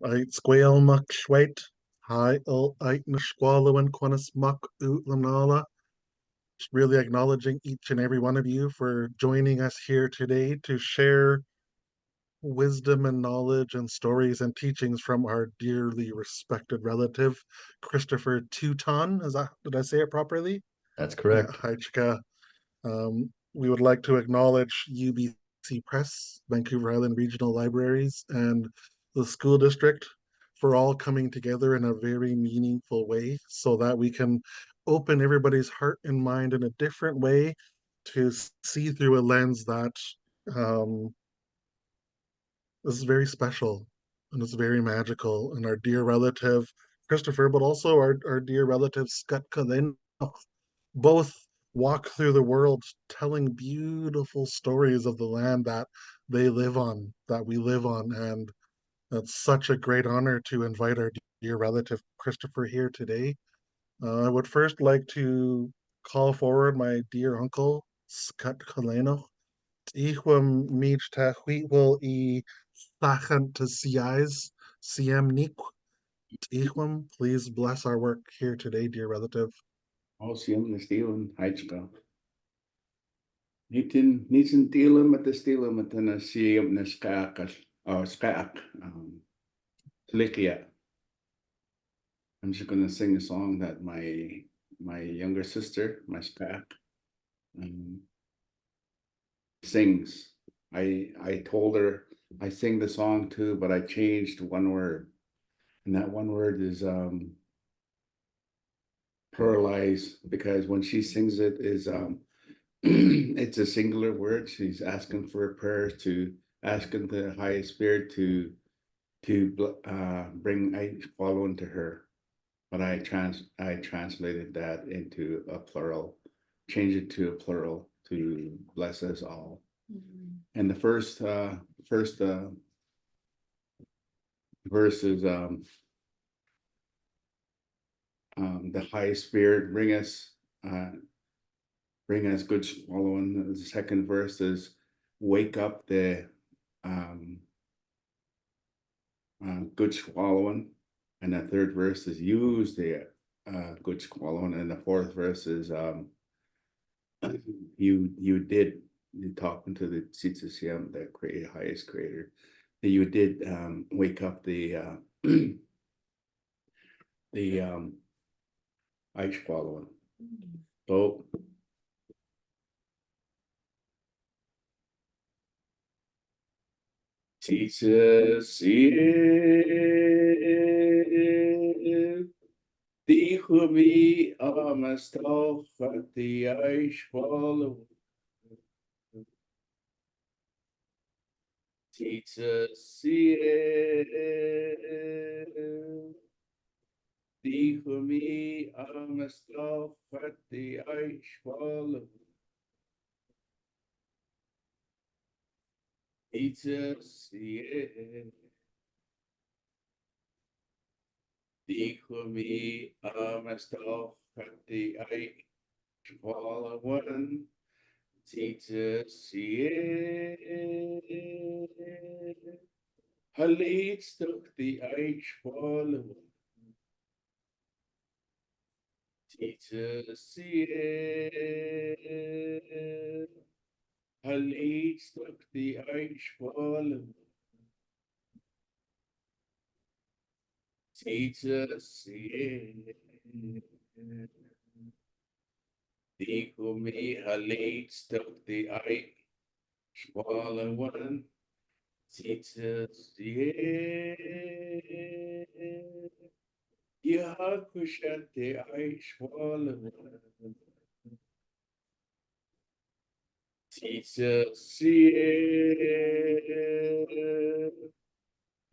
Ait squeal muck schwait. Hi ul ait nishqualowin quanis muck lamnala. Just really acknowledging each and every one of you for joining us here today to share wisdom and knowledge and stories and teachings from our dearly respected relative, Christopher Teuton. Did I say it properly? That's Yeah, correct. hi Chika. We would like to acknowledge UBC Press, Vancouver Island Regional Libraries, and the school district for all coming together in a very meaningful way so that we can open everybody's heart and mind in a different way to see through a lens that um, is very special and it's very magical. And our dear relative, Christopher, but also our dear relative, Scott Kalin, both walk through the world telling beautiful stories of the land that they live on, that we live on. And it's such a great honor to invite our dear relative Christopher here today. I would first like to call forward my dear uncle, Scott Kaleno. Ihwam mich ta will I sachan to siais, siem niq. Ihwam, please bless our work here today, dear relative. Siam Steelen, Heidska. Niet in Thielen met de Steelen met een Siam Neskakas, or Skak, Slikia. I'm just going to sing a song that my younger sister, my Skak, sings. I told her I sing the song too, but I changed one word. And that one word is pluralize, because when she sings it is it's a singular word. She's asking for a prayer, to asking the highest spirit to bring following to her. But I translated that into a plural, change it to a plural to bless us all. And the first verse is the highest spirit bring us good swallowing. The second verse is wake up the good swallowing. And the third verse is use the good swallowing. And the fourth verse is you did, you talking to the Syeyutsus, the highest creator, that you did wake up the the ice swallowing. So Syeyutsus, the Humi Amastoch at the ice swallow. Syeyutsus, the Humi Amastoch at the ice swallow. Syeyutsus, dijo mi amastoch at the ice swallow one. Syeyutsus, Halit stuck the ice swallow. Syeyutsus, Halit stuck the ice swallow. Syeyutsus, dijo mi halit stuck the ice swallow one. Syeyutsus, Yakushat the ice swallow one. Syeyutsus,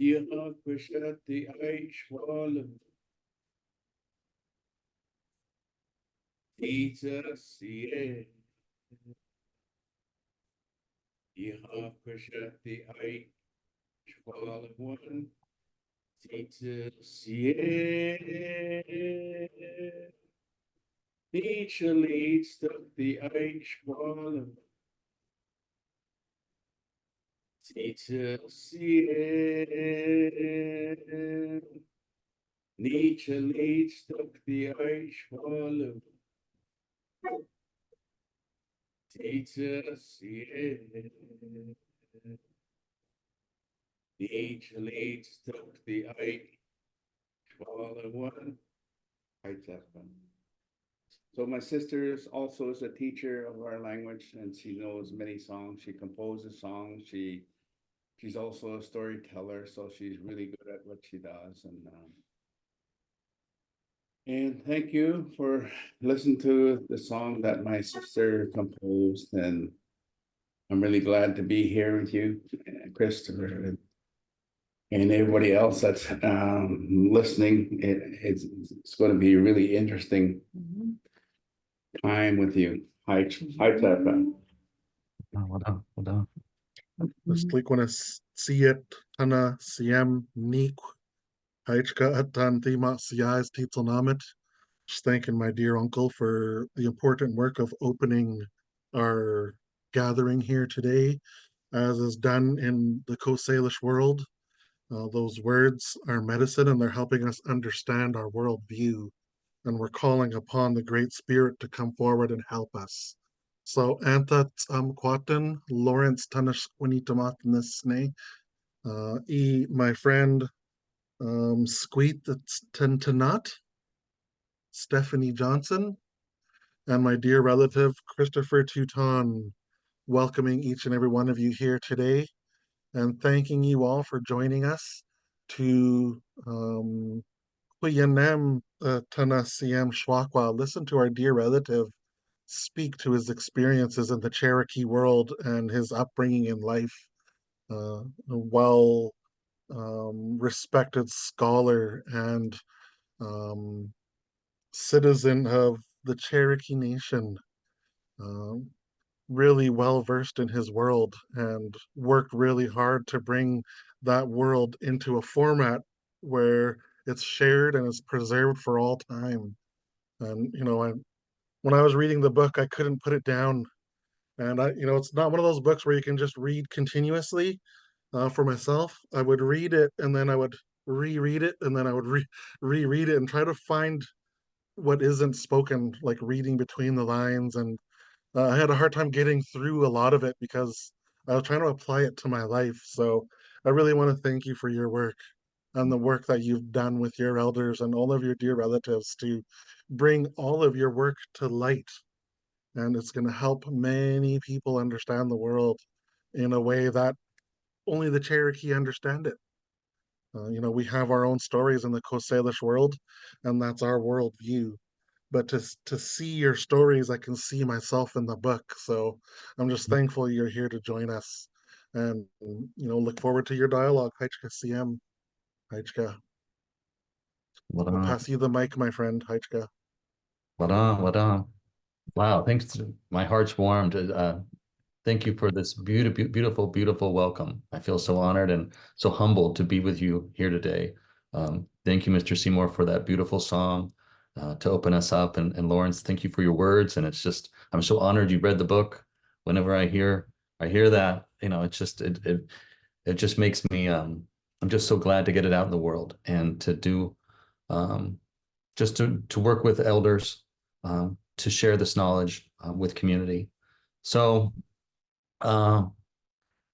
Yakushat the ice swallow. Syeyutsus, Yakushat the ice swallow one. Syeyutsus, nature leads to the ice swallow. Syeyutsus, Nietzsche leads up the ice wall. Syeyutsus, Nietzsche leads up the ice wall. One. So my sister also is a teacher of our language, and she knows many songs. She composes songs. She's also a storyteller, so she's really good at what she does. And thank you for listening to the song that my sister composed. And I'm really glad to be here with you, Christopher, and everybody else that's listening. It's going to be a really interesting time with you. Hi, Tara. Well done, well done. Stlikunas siet tana siem nik haichka atan thema sias titulnamit. Just thanking my dear uncle for the important work of opening our gathering here today, as is done in the Coast Salish world. Those words are medicine and they're helping us understand our worldview. And we're calling upon the Great Spirit to come forward and help us. So, Antha Kwatan, Lawrence Tanish Winitamatnesne, my friend Squeet Tentanat, Stephanie Johnson, and my dear relative Christopher Teuton, welcoming each and every one of you here today and thanking you all for joining us to listen to our dear relative speak to his experiences in the Cherokee world and his upbringing in life. A well respected scholar and um, citizen of the Cherokee Nation, um, really well versed in his world and worked really hard to bring that world into a format where it's shared and is preserved for all time. And when I was reading the book, I couldn't put it down. And it's not one of those books where you can just read continuously. For myself, I would read it and then I would reread it and then I would reread it and try to find what isn't spoken, like reading between the lines. And I had a hard time getting through a lot of it because I was trying to apply it to my life. So I really want to thank you for your work and the work that you've done with your elders and all of your dear relatives to bring all of your work to light. And it's going to help many people understand the world in a way that only the Cherokee understand it. We have our own stories in the Coast Salish world, and that's our worldview. But to see your stories, I can see myself in the book. So I'm just thankful you're here to join us, and look forward to your dialogue. Haichka CM, Haichka. Well I'll done, pass you the mic, my friend. Haichka. well done, well done. Wow, thanks. My heart's warmed. Thank you for this beautiful, beautiful, beautiful welcome. I feel so honored and so humbled to be with you here today. Thank you, Mr. Seymour, for that beautiful song to open us up. And Lawrence, thank you for your words. And it's just, I'm so honored you read the book. Whenever I hear that, it just makes me, I'm just so glad to get it out in the world and to do, um, just to work with elders, to share this knowledge with community. So, uh,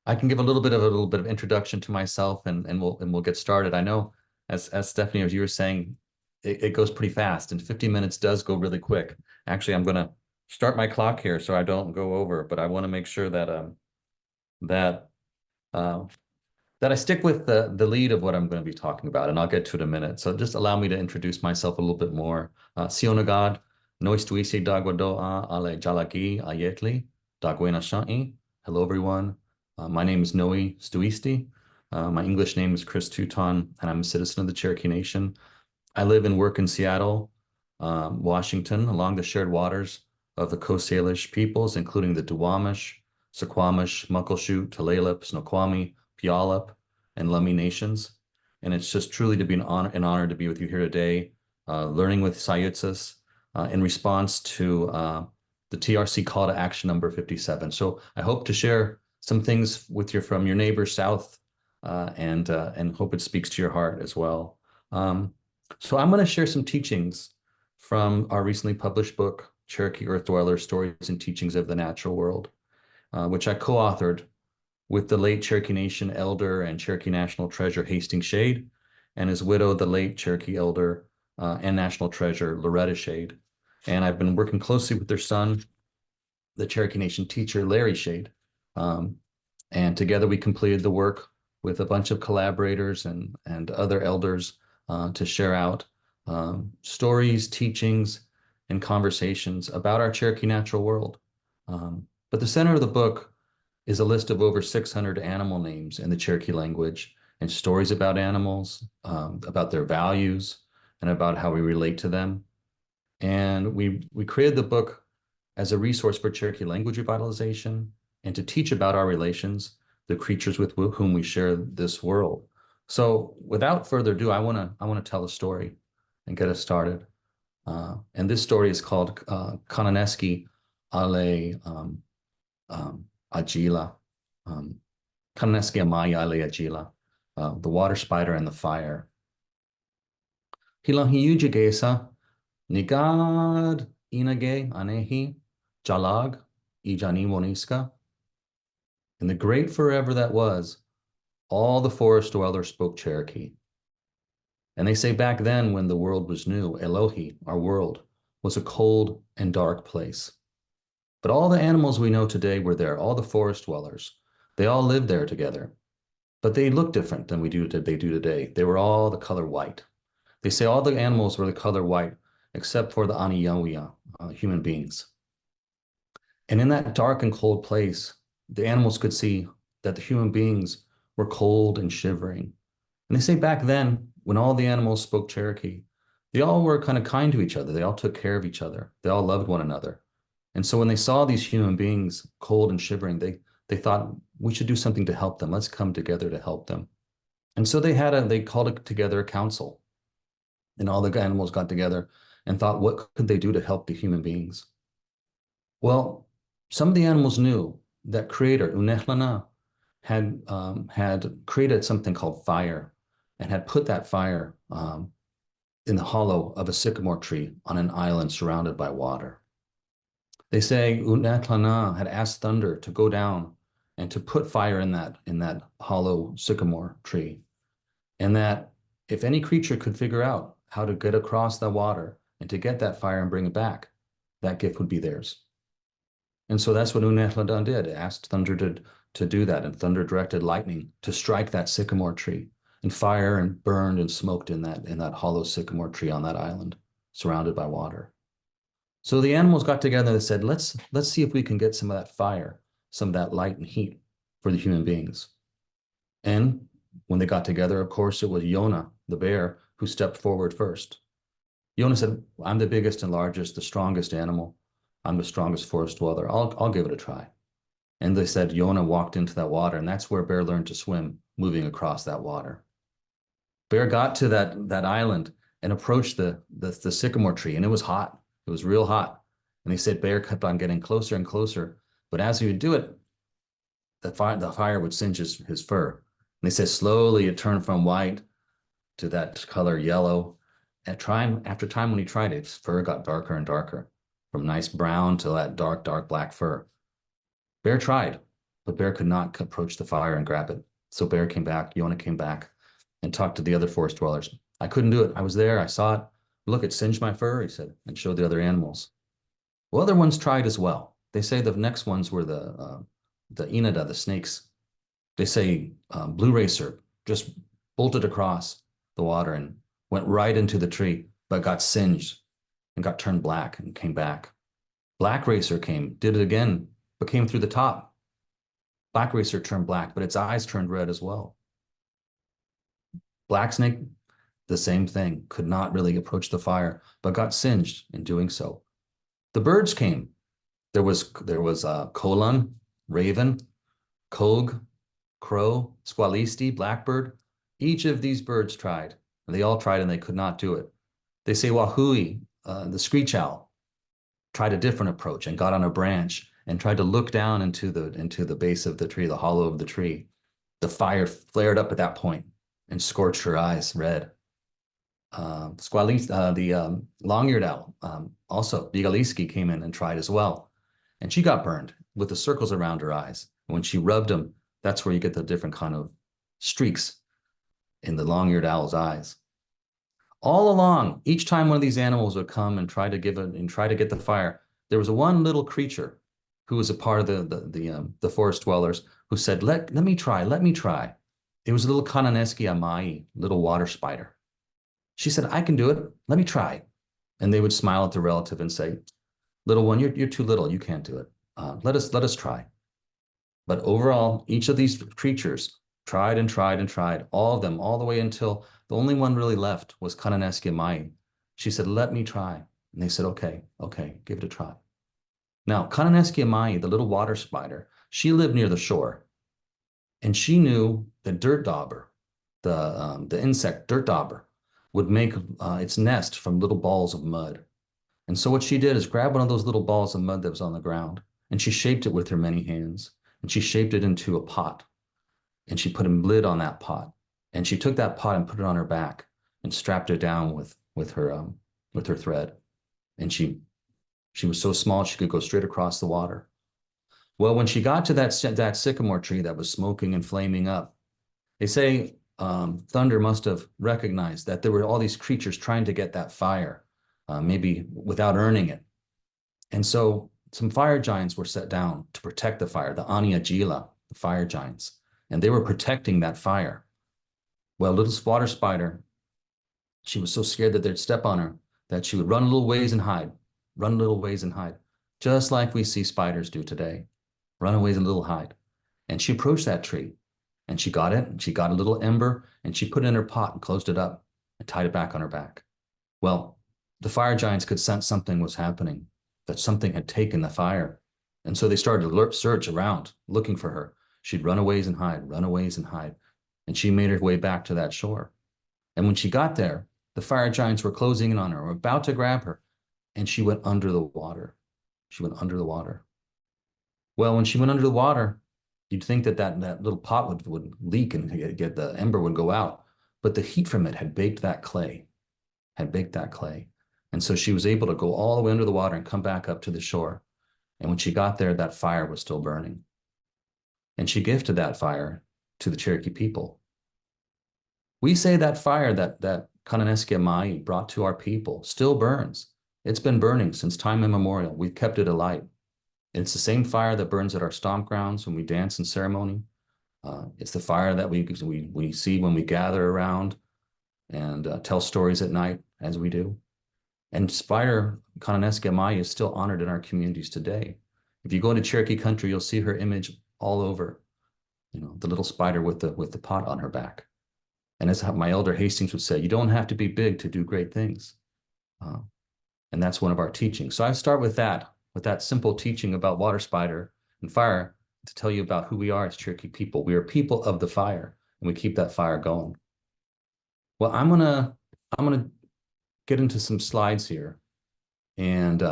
I can give a little bit of introduction to myself, and we'll get started. I know, as Stephanie, as you were saying, it goes pretty fast, and 50 minutes does go really quick. Actually, I'm gonna start my clock here so I don't go over, but I want to make sure that uh, that I stick with the lead of what I'm going to be talking about, and I'll get to it in a minute. So just allow me to introduce myself a little bit more. Sionagad, Noistuisi Dagwadoa Ale Jalagi Ayetli, Dagwena Sha'i. Hello, everyone. My name is Noe Stuisti. My English name is Chris Teuton, and I'm a citizen of the Cherokee Nation. I live and work in Seattle, Washington, along the shared waters of the Coast Salish peoples, including the Duwamish, Suquamish, Muckleshoot, Tulalip, Snoqualmie, Puyallup, and Lummi nations. And it's just truly to be an honor to be with you here today, learning with Syeyutsus in response to the TRC call to action number 57. So I hope to share some things with from your neighbor south, and hope it speaks to your heart as well. So I'm going to share some teachings from our recently published book, Cherokee Earth Dwellers: Stories and Teachings of the Natural World, which I co-authored with the late Cherokee Nation elder and Cherokee National Treasure Hastings Shade, and his widow, the late Cherokee elder and National Treasure Loretta Shade. And I've been working closely with their son, the Cherokee Nation teacher, Larry Shade. And together we completed the work with a bunch of collaborators and other elders to share out stories, teachings, and conversations about our Cherokee natural world. But the center of the book is a list of over 600 animal names in the Cherokee language and stories about animals, about their values, and about how we relate to them. And we created the book as a resource for Cherokee language revitalization and to teach about our relations, the creatures with whom we share this world. So without further ado, I want to tell a story and get us started. And this story is called Kananeski Ale Agila. Kananeski Amaya Ale Agila, the water spider and the fire. Hilahiyujigesa Nigad Inage Anehi Jalag Ijani Moniska. In the great forever that was, all the forest dwellers spoke Cherokee. And they say back then, when the world was new, Elohi, our world, was a cold and dark place. But all the animals we know today were there, all the forest dwellers. They all lived there together. But they looked different than they do today. They were all the color white. They say all the animals were the color white, except for the Aniyawiya, human beings. And in that dark and cold place, the animals could see that the human beings were cold and shivering. And they say back then, when all the animals spoke Cherokee, they all were kind of kind to each other. They all took care of each other. They all loved one another. And so when they saw these human beings cold and shivering, they thought, we should do something to help them. Let's come together to help them. And so they called together a council. And all the animals got together and thought, what could they do to help the human beings? Well, some of the animals knew that creator, Unehlana, had created something called fire and had put that fire in the hollow of a sycamore tree on an island surrounded by water. They say Unehlana had asked thunder to go down and to put fire in that hollow sycamore tree, and that if any creature could figure out how to get across the water and to get that fire and bring it back, that gift would be theirs. And so that's what Unehlana did, asked thunder to do that, and thunder directed lightning to strike that sycamore tree, and fire and burned and smoked in that hollow sycamore tree on that island, surrounded by water. So the animals got together and said, let's see if we can get some of that fire, some of that light and heat for the human beings. And when they got together, of course, it was Yona, the bear, who stepped forward first. Yona said, I'm the biggest and largest, the strongest animal. I'm the strongest forest dweller. I'll give it a try. And they said Yona walked into that water, and that's where Bear learned to swim, moving across that water. Bear got to that island and approached the sycamore tree, and it was hot. It was real hot. And they said Bear kept on getting closer and closer. But as he would do it, the fire would singe his fur. And they said slowly it turned from white to that color yellow. After time when he tried it, his fur got darker and darker, from nice brown to that dark, dark black fur. Bear tried, but Bear could not approach the fire and grab it. So Bear came back, Yona came back and talked to the other forest dwellers. I couldn't do it. I was there. I saw it. Look, it singed my fur, he said, and showed the other animals. Well, other ones tried as well. They say the next ones were the Inada, the snakes. They say Blue Racer just bolted across the water and went right into the tree, but got singed and got turned black and came back. Black Racer came, did it again, but came through the top. Black Racer turned black, but its eyes turned red as well. Black Snake, the same thing, could not really approach the fire, but got singed in doing so. The birds came. There was Colon, Raven, Cog, Crow, Squalisti, Blackbird. Each of these birds tried, and they all tried and they could not do it. They say Wahui, the screech owl, tried a different approach and got on a branch and tried to look down into the base of the tree, the hollow of the tree, the fire flared up at that point and scorched her eyes red. The long-eared owl, also Bigaliski came in and tried as well, and she got burned with the circles around her eyes. And when she rubbed them, that's where you get the different kind of streaks in the long-eared owl's eyes. All along, each time one of these animals would come and try to get the fire, there was one little creature who was a part of the forest dwellers who said, let me try, let me try. It was a little Kananeski amai, little water spider. She said, I can do it. Let me try. And they would smile at the relative and say, little one, you're too little. You can't do it. Let us try. But overall, each of these creatures tried and tried and tried, all of them, all the way until the only one really left was Kananeski Mai. She said, let me try. And they said, okay, give it a try. Now, Kananeski Mai, the little water spider, she lived near the shore. And she knew that dirt dauber, the insect dirt dauber, would make its nest from little balls of mud. And so what she did is grab one of those little balls of mud that was on the ground, and she shaped it with her many hands, and she shaped it into a pot. And she put a lid on that pot, and she took that pot and put it on her back and strapped it down with her thread. And she was so small she could go straight across the water. Well, when she got to that sycamore tree that was smoking and flaming up, they say Thunder must have recognized that there were all these creatures trying to get that fire, maybe without earning it. And so some fire giants were set down to protect the fire, the Aniajila, the fire giants, and they were protecting that fire. Well, little water spider, she was so scared that they'd step on her that she would run a little ways and hide, run a little ways and hide, just like we see spiders do today, run a ways and a little hide. And she approached that tree, and she got it, and she got a little ember, and she put it in her pot and closed it up and tied it back on her back. Well, the fire giants could sense something was happening, that something had taken the fire. And so they started to search around, looking for her. She'd run a ways and hide, run a ways and hide. And she made her way back to that shore. And when she got there, the fire giants were closing in on her, were about to grab her, and she went under the water. She went under the water. Well, when she went under the water, you'd think that little pot would leak and get the ember would go out. But the heat from it had baked that clay, And so she was able to go all the way under the water and come back up to the shore. And when she got there, that fire was still burning. And she gifted that fire to the Cherokee people. We say that fire that Kananeski Mai brought to our people still burns. It's been burning since time immemorial. We've kept it alight. It's the same fire that burns at our stomp grounds when we dance in ceremony. It's the fire that we see when we gather around and tell stories at night, as we do. And Spider Kananeski Mai is still honored in our communities today. If you go into Cherokee country, you'll see her image all over. You know, the little spider with the pot on her back. And as my elder Hastings would say, you don't have to be big to do great things. And that's one of our teachings. So I start with that simple teaching about water spider and fire to tell you about who we are as Cherokee people. We are people of the fire, and we keep that fire going. Well, I'm gonna get into some slides here and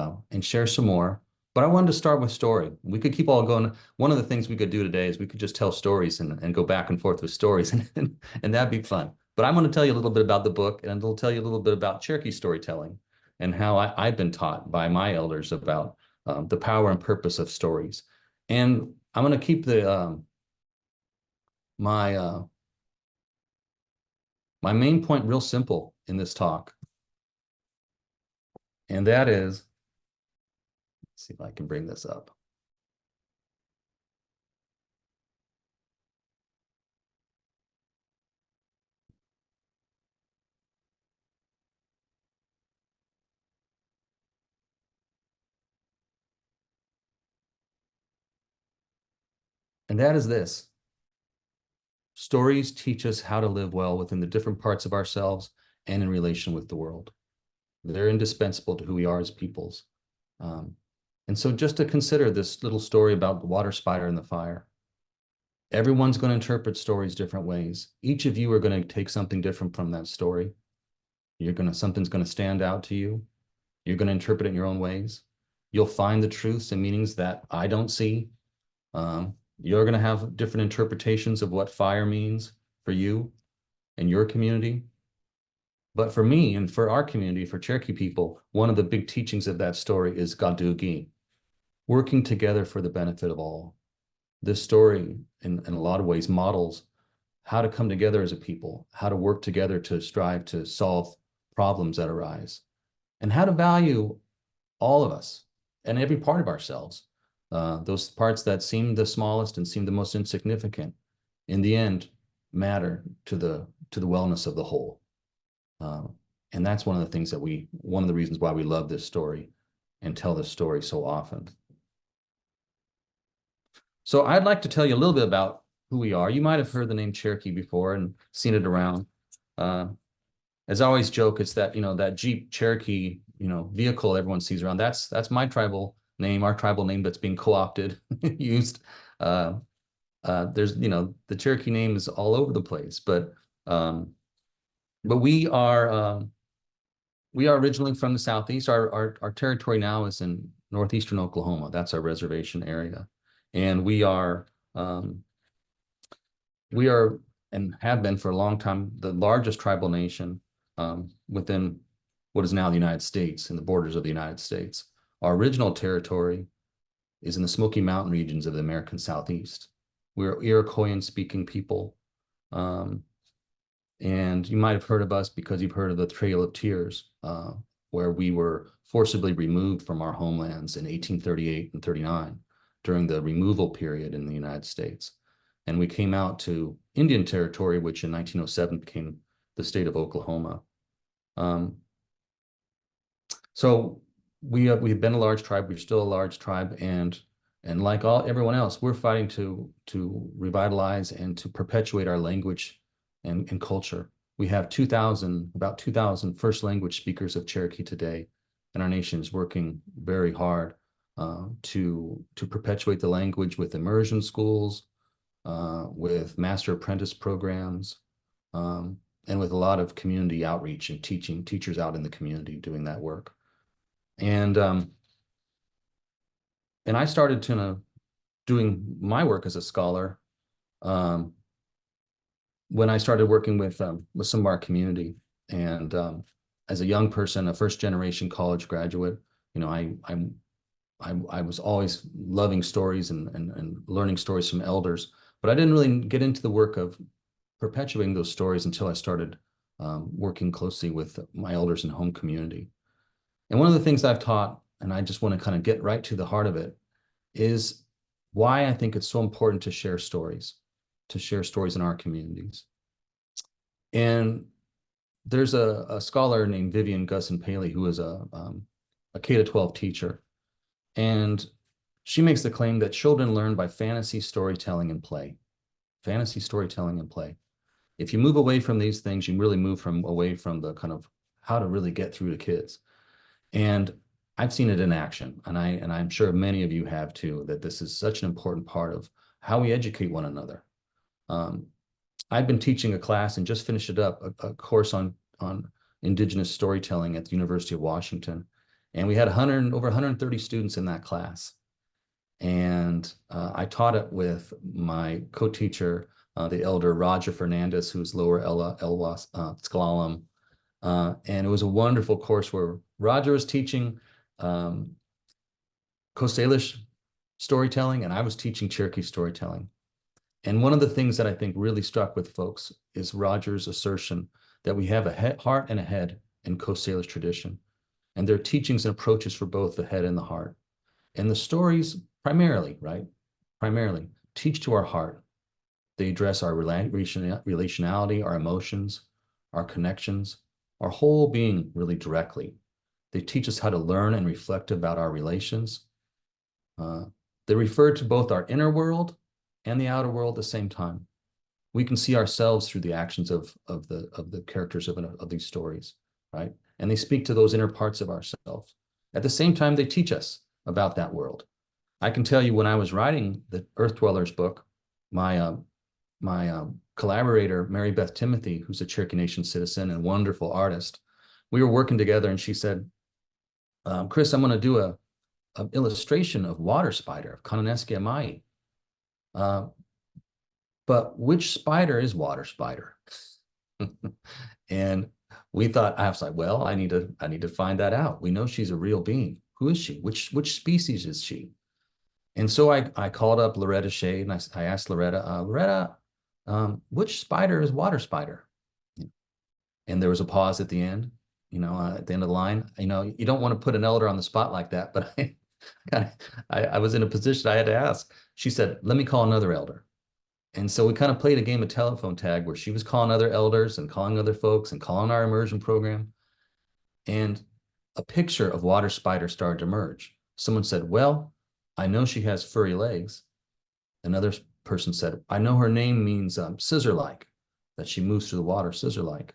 share some more. But I wanted to start with story. We could keep all going. One of the things we could do today is we could just tell stories and go back and forth with stories, and that'd be fun. But I'm going to tell you a little bit about the book, and I'll tell you a little bit about Cherokee storytelling and how I've been taught by my elders about the power and purpose of stories. And I'm going to keep my main point real simple in this talk, and that is, let's see if I can bring this up. And that is this. Stories teach us how to live well within the different parts of ourselves and in relation with the world. They're indispensable to who we are as peoples. And so just to consider this little story about the water spider and the fire. Everyone's going to interpret stories different ways. Each of you are going to take something different from that story. Something's going to stand out to you. You're going to interpret it in your own ways. You'll find the truths and meanings that I don't see. You're going to have different interpretations of what fire means for you and your community. But for me and for our community, for Cherokee people, one of the big teachings of that story is gadogv, working together for the benefit of all. This story, in a lot of ways, models how to come together as a people, how to work together to strive to solve problems that arise, and how to value all of us and every part of ourselves. Those parts that seem the smallest and seem the most insignificant, in the end, matter to the wellness of the whole. And that's one of the things that one of the reasons why we love this story and tell this story so often. So I'd like to tell you a little bit about who we are. You might have heard the name Cherokee before and seen it around. As I always joke, it's that, that Jeep Cherokee, vehicle everyone sees around. That's my tribal name, our tribal name that's being co-opted, used. There's, the Cherokee name is all over the place, but we are originally from the Southeast. Our territory now is in northeastern Oklahoma. That's our reservation area. And we are and have been for a long time the largest tribal nation within what is now the United States and the borders of the United States. Our original territory is in the Smoky Mountain regions of the American Southeast. We're Iroquoian-speaking people. And you might have heard of us because you've heard of the Trail of Tears, where we were forcibly removed from our homelands in 1838 and 39 during the removal period in the United States. And we came out to Indian Territory, which in 1907 became the state of Oklahoma. So we've been a large tribe. We're still a large tribe, and like everyone else, we're fighting to revitalize and to perpetuate our language and culture. We have about 2,000 first language speakers of Cherokee today, and our nation is working very hard to perpetuate the language with immersion schools, with master apprentice programs, and with a lot of community outreach and teaching teachers out in the community doing that work. And I started doing my work as a scholar when I started working with some of our community. And as a young person, a first generation college graduate, I was always loving stories and learning stories from elders, but I didn't really get into the work of perpetuating those stories until I started working closely with my elders in home community. And one of the things I've taught, and I just want to kind of get right to the heart of it, is why I think it's so important to share stories in our communities. And there's a scholar named Vivian Gusson Paley, who is a K-12 teacher. And she makes the claim that children learn by fantasy, storytelling, and play. Fantasy, storytelling, and play. If you move away from these things, you really move away from the kind of how to really get through to kids. And I've seen it in action, and I'm sure many of you have too, that this is such an important part of how we educate one another. I've been teaching a class and just finished it up, a course on Indigenous storytelling at the University of Washington. And we had over 130 students in that class. And I taught it with my co-teacher, the elder Roger Fernandez, who's Lower Elwha S'Klallam. And it was a wonderful course where Roger was teaching Coast Salish storytelling, and I was teaching Cherokee storytelling. And one of the things that I think really struck with folks is Roger's assertion that we have a heart and a head in Coast Salish tradition. And there are teachings and approaches for both the head and the heart. And the stories primarily teach to our heart. They address our relationality, our emotions, our connections, our whole being really directly. They teach us how to learn and reflect about our relations. They refer to both our inner world and the outer world at the same time. We can see ourselves through the actions of the characters of these stories, right? And they speak to those inner parts of ourselves. At the same time, they teach us about that world. I can tell you, when I was writing the Earth Dwellers book, my collaborator, Mary Beth Timothy, who's a Cherokee Nation citizen and wonderful artist, we were working together, and she said, Chris, I'm going to do an illustration of water spider, of Cononescia mai. But which spider is water spider? And we thought, I was like, well, I need to find that out. We know she's a real being. Who is she? Which species is she? And so I called up Loretta Shade and I asked Loretta, Loretta, which spider is water spider? And there was a pause at the end, at the end of the line. You don't want to put an elder on the spot like that, but I was in a position I had to ask. She said, let me call another elder. And so we kind of played a game of telephone tag where she was calling other elders and calling other folks and calling our immersion program. And a picture of water spider started to emerge. Someone said, well, I know she has furry legs. Another person said, I know her name means scissor-like, that she moves through the water scissor-like.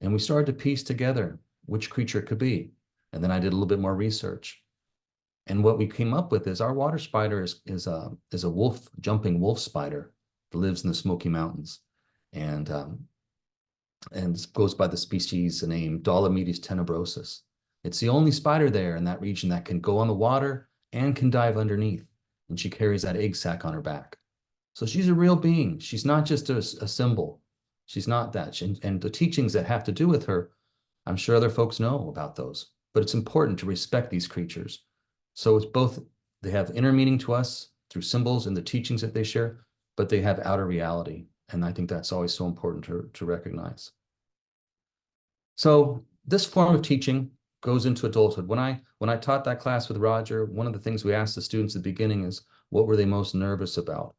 And we started to piece together which creature it could be. And then I did a little bit more research. And what we came up with is our water spider is a jumping wolf spider that lives in the Smoky Mountains. And goes by the species name Dolomedes tenebrosus. It's the only spider there in that region that can go on the water and can dive underneath. And she carries that egg sac on her back. So she's a real being. She's not just a symbol. She's not that. And the teachings that have to do with her, I'm sure other folks know about those. But it's important to respect these creatures. So it's both, they have inner meaning to us through symbols and the teachings that they share, but they have outer reality. And I think that's always so important to recognize. So this form of teaching goes into adulthood. When I taught that class with Roger, one of the things we asked the students at the beginning is, what were they most nervous about?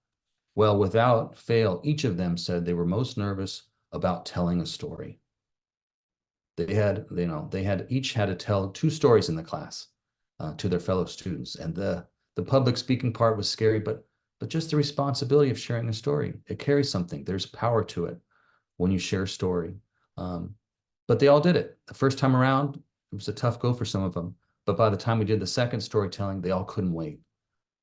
Well, without fail, each of them said they were most nervous about telling a story. They each had to tell 2 stories in the class to their fellow students. And the public speaking part was scary, but just the responsibility of sharing a story, it carries something. There's power to it when you share a story. But they all did it. The first time around, it was a tough go for some of them. But by the time we did the second storytelling, they all couldn't wait.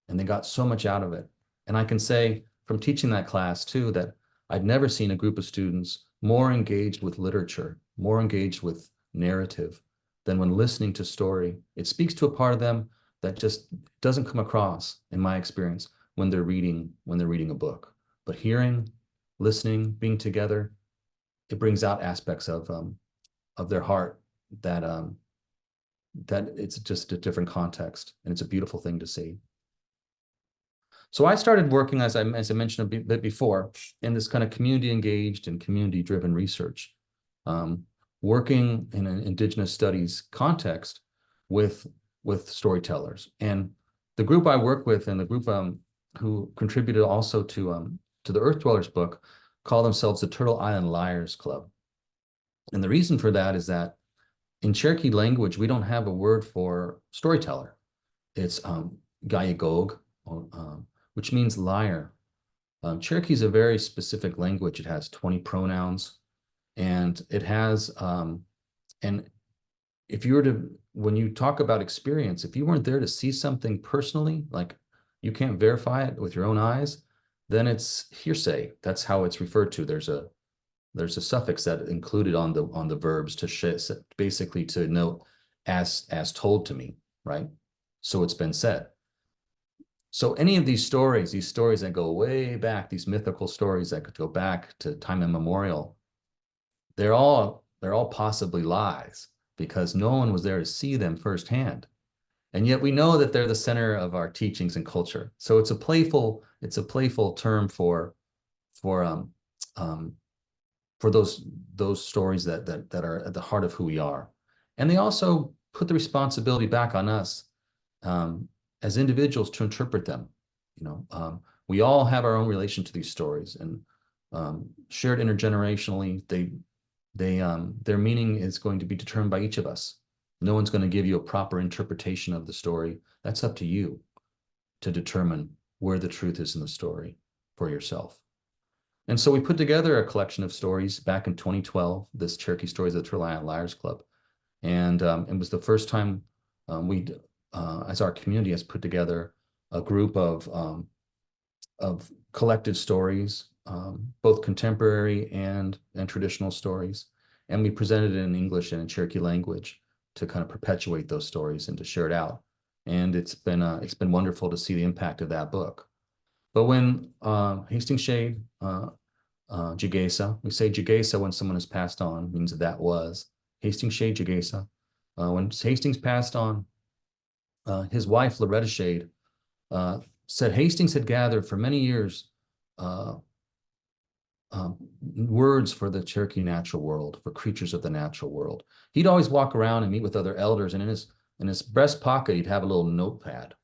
And they got so much out of it. And I can say from teaching that class too, that I'd never seen a group of students more engaged with literature, more engaged with narrative than when listening to story. It speaks to a part of them that just doesn't come across, in my experience, when they're reading a book. But hearing, listening, being together, it brings out aspects of their heart that it's just a different context, and it's a beautiful thing to see. So I started working, as I mentioned a bit before, in this kind of community engaged and community driven research, working in an Indigenous studies context with storytellers. And the group I work with and the group who contributed also to the Earth Dwellers book call themselves the Turtle Island Liars Club. And the reason for that is that in Cherokee language, we don't have a word for storyteller. It's gadogv, which means liar. Cherokee is a very specific language. It has 20 pronouns, and it has, and if you were to, when you talk about experience, if you weren't there to see something personally, like you can't verify it with your own eyes, then it's hearsay. That's how it's referred to. There's a suffix that included on the verbs to basically to note as told to me, right? So it's been said. So any of these stories that go way back, these mythical stories that could go back to time immemorial, they're all possibly lies because no one was there to see them firsthand. And yet we know that they're the center of our teachings and culture. So it's a playful term for those stories that are at the heart of who we are. And they also put the responsibility back on us as individuals to interpret them. We all have our own relation to these stories, and shared intergenerationally, their meaning is going to be determined by each of us. No one's going to give you a proper interpretation of the story. That's up to you to determine where the truth is in the story for yourself. And so we put together a collection of stories back in 2012, this Cherokee Stories of the Turtle Island Liars Club. And it was the first time as our community has put together a group of collected stories, both contemporary and traditional stories. And we presented it in English and in Cherokee language to kind of perpetuate those stories and to share it out And it's been wonderful to see the impact of that book. But when Hastings Shade Jigesa, we say Jigesa when someone has passed on, means that was Hastings Shade Jigesa. When Hastings passed on, his wife Loretta Shade said Hastings had gathered for many years uh, words for the Cherokee natural world, for creatures of the natural world. He'd always walk around and meet with other elders, and in his breast pocket he'd have a little notepad,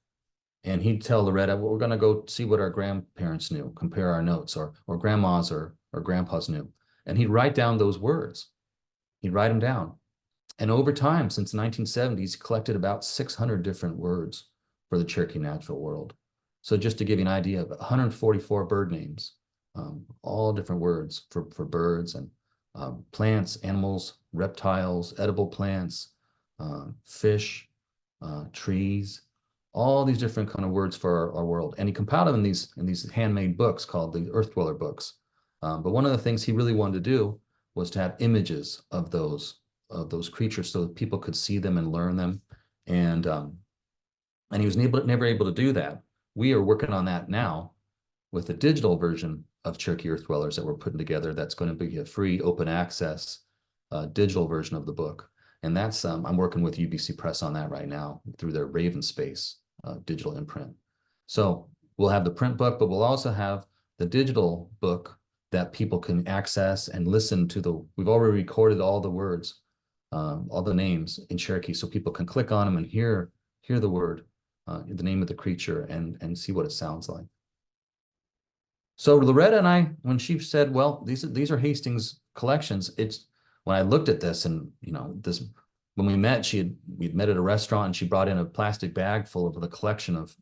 and he'd tell Loretta, well, we're going to go see what our grandparents knew, compare our notes, or grandmas or grandpas knew, and he'd write down those words. He'd write them down, and over time, since the 1970s, he's collected about 600 different words for the Cherokee natural world. So just to give you an idea of 144 bird names, all different words for birds and plants, animals, reptiles, edible plants, fish, trees, all these different kind of words for our world. And he compiled them in these handmade books called the Earth Dweller books. But one of the things he really wanted to do was to have images of those creatures so that people could see them and learn them. And he was never able to do that. We are working on that now with a digital version of Cherokee Earth Dwellers that we're putting together. That's going to be a free open access digital version of the book. And that's I'm working with UBC Press on that right now through their Raven Space digital imprint. So we'll have the print book, but we'll also have the digital book that people can access and listen to. We've already recorded all the words, all the names in Cherokee, so people can click on them and hear the word, the name of the creature, and see what it sounds like. So Loretta and I, when she said, well, these are Hastings collections, when I looked at this, and when we met, we'd met at a restaurant, and she brought in a plastic bag full of the collection of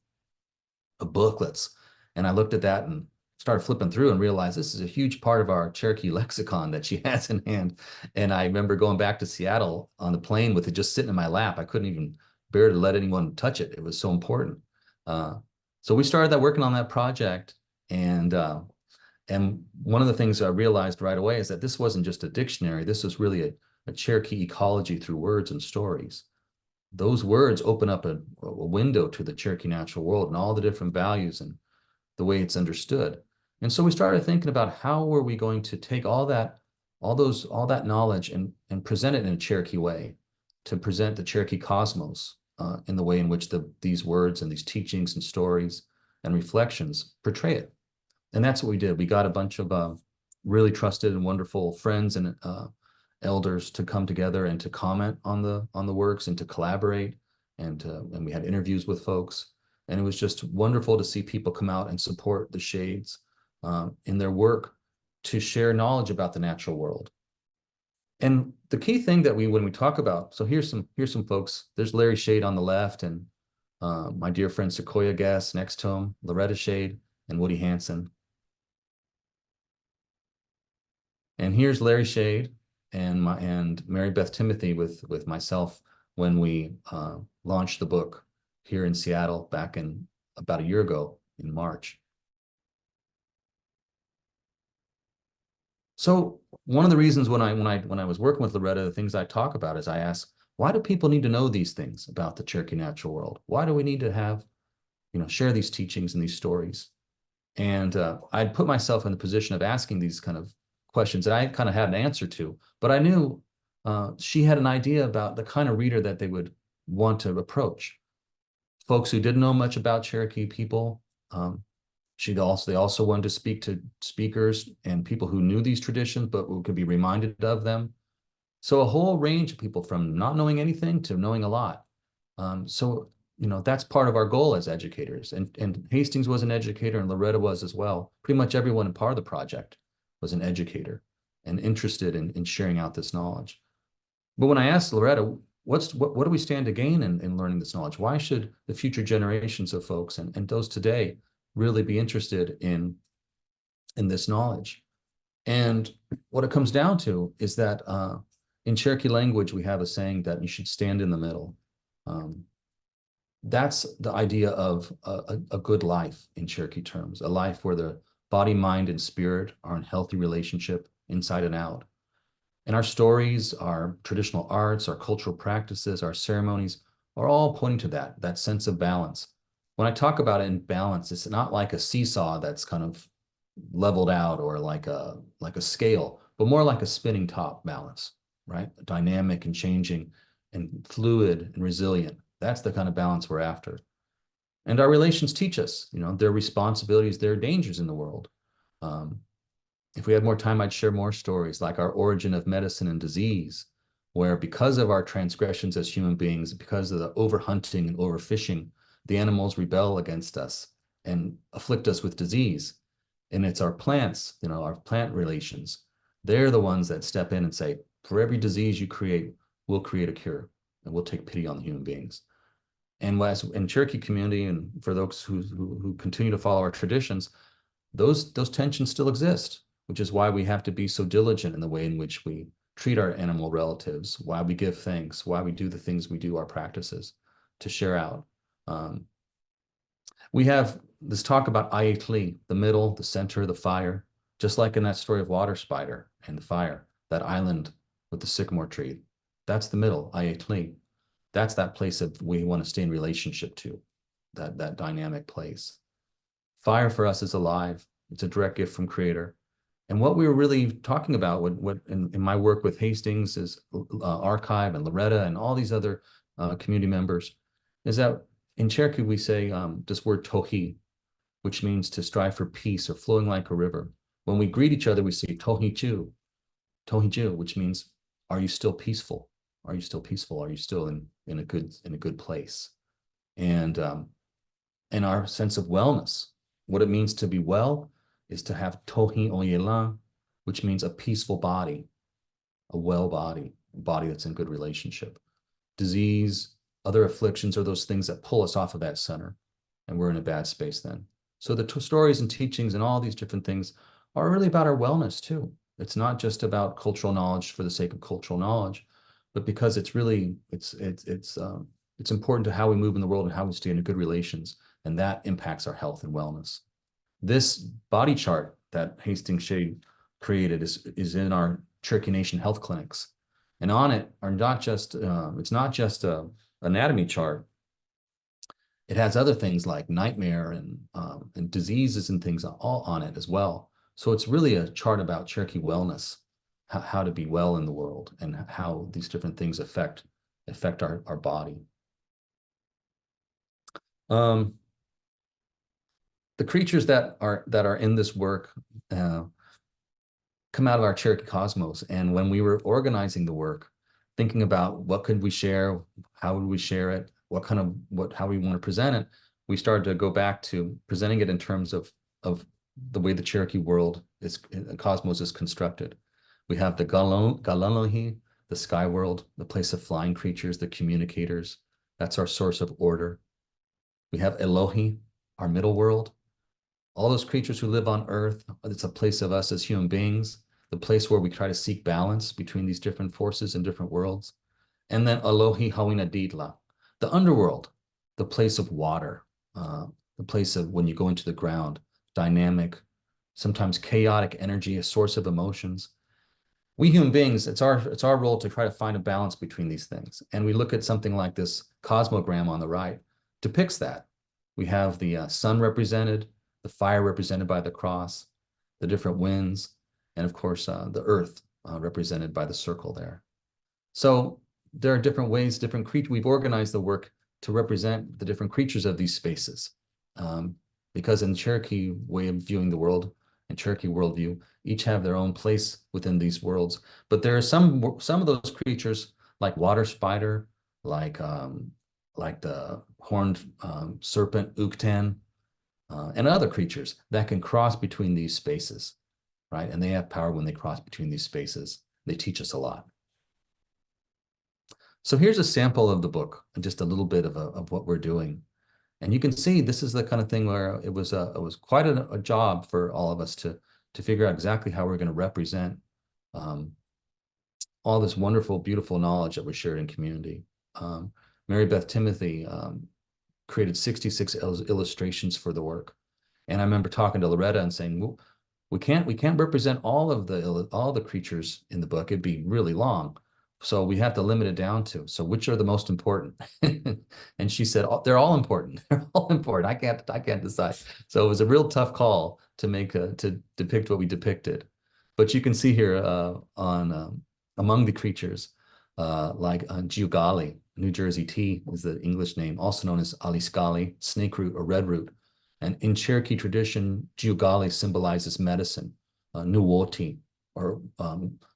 booklets. And I looked at that and started flipping through and realized this is a huge part of our Cherokee lexicon that she has in hand. And I remember going back to Seattle on the plane with it just sitting in my lap. I couldn't even bear to let anyone touch it. It was so important. So we started working on that project. And one of the things I realized right away is that this wasn't just a dictionary. This was really a Cherokee ecology through words and stories. Those words open up a window to the Cherokee natural world and all the different values and the way it's understood. And so we started thinking about how were we going to take all that knowledge and present it in a Cherokee way, to present the Cherokee cosmos in the way in which these words and these teachings and stories and reflections portray it. And that's what we did. We got a bunch of really trusted and wonderful friends and elders to come together and to comment on the works and to collaborate, and we had interviews with folks, and it was just wonderful to see people come out and support the Shades in their work to share knowledge about the natural world. And the key thing that when we talk about, so here's some folks. There's Larry Shade on the left, and my dear friend Sequoia Guest next to him, Loretta Shade and Woody Hansen. And here's Larry Shade and Mary Beth Timothy with myself when we launched the book here in Seattle back in about a year ago in March. So one of the reasons when I was working with Loretta, the things I talk about is I ask, why do people need to know these things about the Cherokee natural world? Why do we need to share these teachings and these stories? And I'd put myself in the position of asking these kind of questions that I kind of had an answer to, but I knew she had an idea about the kind of reader that they would want to approach. Folks who didn't know much about Cherokee people. They also wanted to speak to speakers and people who knew these traditions, but who could be reminded of them. So a whole range of people, from not knowing anything to knowing a lot. So that's part of our goal as educators. And Hastings was an educator, and Loretta was as well. Pretty much everyone in part of the project was an educator and interested in sharing out this knowledge. But when I asked Loretta, what do we stand to gain in learning this knowledge? Why should the future generations of folks and those today really be interested in this knowledge? And what it comes down to is that in Cherokee language, we have a saying that you should stand in the middle. That's the idea of a good life in Cherokee terms, a life where the body, mind, and spirit are in healthy relationship inside and out. And our stories, our traditional arts, our cultural practices, our ceremonies, are all pointing to that sense of balance. When I talk about it in balance, it's not like a seesaw that's kind of leveled out or like a scale, but more like a spinning top balance, right? Dynamic and changing and fluid and resilient. That's the kind of balance we're after. And our relations teach us, their responsibilities, their dangers in the world. If we had more time, I'd share more stories like our origin of medicine and disease, where because of our transgressions as human beings, because of the overhunting and overfishing, the animals rebel against us and afflict us with disease. And it's our plants, our plant relations. They're the ones that step in and say, for every disease you create, we'll create a cure and we'll take pity on the human beings. And as in Cherokee community, and for those who continue to follow our traditions, those tensions still exist, which is why we have to be so diligent in the way in which we treat our animal relatives, why we give thanks, why we do the things we do, our practices to share out. We have this talk about Ayetli, the middle, the center, the fire, just like in that story of Water Spider and the fire, that island with the sycamore tree. That's the middle, Ayetli. That's that place that we want to stay in relationship to, that dynamic place. Fire for us is alive. It's a direct gift from Creator. And what we were really talking about, what in my work with Hastings is Archive and Loretta and all these other community members, is that in Cherokee we say this word tohi, which means to strive for peace or flowing like a river. When we greet each other, we say tohi chu, which means, are you still peaceful? Are you still peaceful? Are you still in a good place? And our sense of wellness, what it means to be well is to have tohi oyela, which means a peaceful body, a well body, a body that's in good relationship. Disease, other afflictions are those things that pull us off of that center, and we're in a bad space then. So the stories and teachings and all these different things are really about our wellness too. It's not just about cultural knowledge for the sake of cultural knowledge, but because it's really, it's important to how we move in the world and how we stay in good relations, and that impacts our health and wellness. This body chart that Hastings Shade created is in our Cherokee Nation health clinics. And on it are not just, it's not just a anatomy chart. It has other things like nightmare and diseases and things all on it as well. So it's really a chart about Cherokee wellness, how to be well in the world and how these different things affect our body. The creatures that are in this work come out of our Cherokee cosmos. And when we were organizing the work, thinking about what could we share, how would we share it, how we want to present it, we started to go back to presenting it in terms of the way the Cherokee world cosmos is constructed. We have the Galalohi, the sky world, the place of flying creatures, the communicators. That's our source of order. We have Elohi, our middle world. All those creatures who live on Earth, it's a place of us as human beings, the place where we try to seek balance between these different forces and different worlds. And then Alohi Hawina Didla, the underworld, the place of water, the place of when you go into the ground, dynamic, sometimes chaotic energy, a source of emotions. We human beings, it's our role to try to find a balance between these things. And we look at something like this cosmogram on the right, depicts that. We have the sun represented, the fire represented by the cross, the different winds, and of course, the earth represented by the circle there. So there are different ways, different creatures. We've organized the work to represent the different creatures of these spaces. Because in Cherokee way of viewing the world and Cherokee worldview, each have their own place within these worlds. But there are some of those creatures like water spider, like the horned serpent, Uktan, and other creatures that can cross between these spaces, right? And they have power when they cross between these spaces. They teach us a lot. So here's a sample of the book, and just a little bit of what we're doing. And you can see this is the kind of thing where it was quite a job for all of us to figure out exactly how we're going to represent all this wonderful, beautiful knowledge that was shared in community. Mary Beth Timothy created 66 illustrations for the work. And I remember talking to Loretta and saying, well, we can't represent all the creatures in the book. It'd be really long. So we have to limit it down to, so which are the most important? And she said, oh, they're all important. They're all important. I can't decide. So it was a real tough call to to depict what we depicted. But you can see here on among the creatures, like Giugali, New Jersey tea is the English name, also known as aliskali, snake root or red root. And in Cherokee tradition, Giugali symbolizes medicine, nuwoti, or